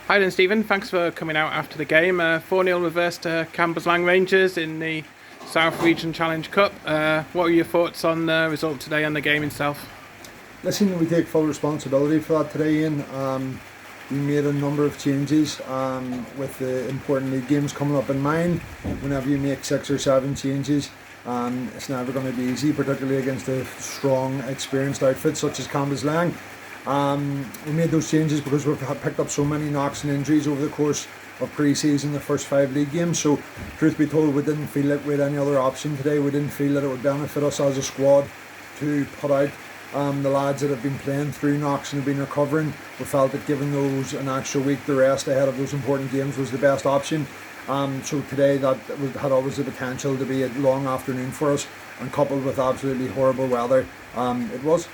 Hi then, Stephen. Thanks for coming out after the game. 4-0 reverse to Cambuslang Rangers in the South Region Challenge Cup. What were your thoughts on the result today and the game itself? Listen, we take full responsibility for that today, Ian. We made a number of changes with the important league games coming up in mind. Whenever you make 6 or 7 changes, it's never going to be easy, particularly against a strong, experienced outfit such as Cambuslang. We made those changes because we've picked up so many knocks and injuries over the course of pre-season, the first 5 league games. So, truth be told, we didn't feel like we had any other option today. We didn't feel that it would benefit us as a squad to put out the lads that have been playing through knocks and have been recovering. We felt that giving those an extra week to rest ahead of those important games was the best option. So today that had always the potential to be a long afternoon for us, and coupled with absolutely horrible weather, it was.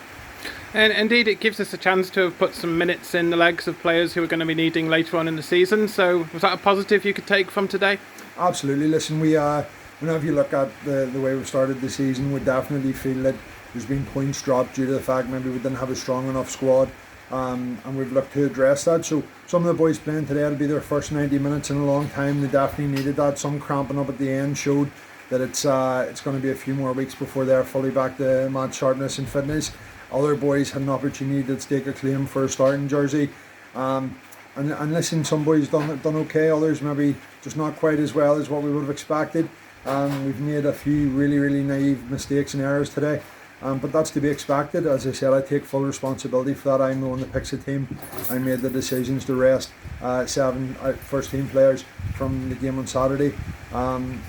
And indeed, it gives us a chance to have put some minutes in the legs of players who are going to be needing later on in the season. So was that a positive you could take from today? Absolutely. Listen, whenever you look at the way we started the season, we definitely feel that there's been points dropped due to the fact maybe we didn't have a strong enough squad, and we've looked to address that. So some of the boys playing today, it'll be their first 90 minutes in a long time. They definitely needed that. Some cramping up at the end showed that it's going to be a few more weeks before they're fully back to mad sharpness and fitness. Other boys had an opportunity to stake a claim for a starting jersey. And listen, some boys done okay, others maybe just not quite as well as what we would have expected. We've made a few really naive mistakes and errors today. But that's to be expected. As I said, I take full responsibility for that. I'm the one that picks the team. I made the decisions to rest 7 first team players from the game on Saturday. And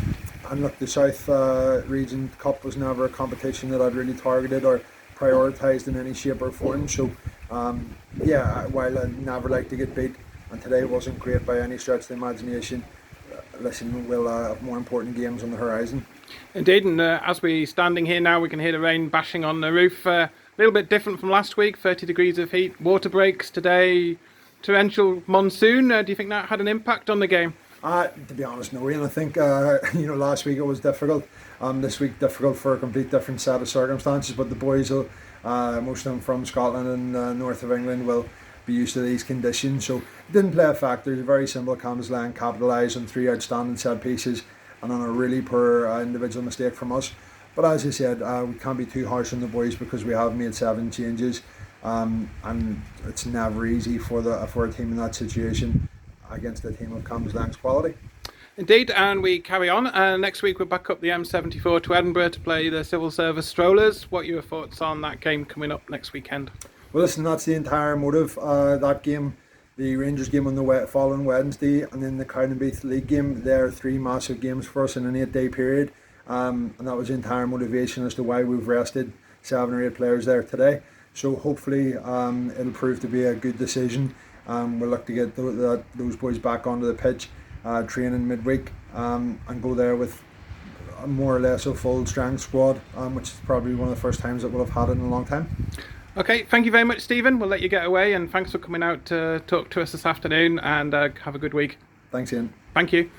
look, the South Region Cup was never a competition that I'd really targeted or prioritised in any shape or form. So while I never like to get beat, and today wasn't great by any stretch of the imagination, listen, we'll have more important games on the horizon. Indeed, and as we're standing here now, we can hear the rain bashing on the roof. A little bit different from last week, 30 degrees of heat, water breaks today, torrential monsoon. Do you think that had an impact on the game? To be honest, no. And I think last week it was difficult. This week difficult for a complete different set of circumstances. But the boys, most of them from Scotland and north of England, will be used to these conditions. So it didn't play a factor. It's very simple. Cambuslang capitalised on 3 outstanding set pieces and on a really poor individual mistake from us. But as I said, we can't be too harsh on the boys because we have made 7 changes, and it's never easy for a team in that situation against a team of Cambuslang's quality. Indeed, and we carry on. Next week we're back up the M74 to Edinburgh to play the Civil Service Strollers. What are your thoughts on that game coming up next weekend? Well, listen, that's the entire motive. That game, the Rangers game on the following Wednesday, and then the Cowdenbeath League game. They're 3 massive games for us in an 8-day period, and that was the entire motivation as to why we've rested 7 or 8 players there today. So hopefully it'll prove to be a good decision. We'll look to get those boys back onto the pitch, training midweek, and go there with more or less a full strength squad, which is probably one of the first times that we'll have had it in a long time. Okay, thank you very much, Stephen. We'll let you get away, and thanks for coming out to talk to us this afternoon, and have a good week. Thanks, Ian. Thank you.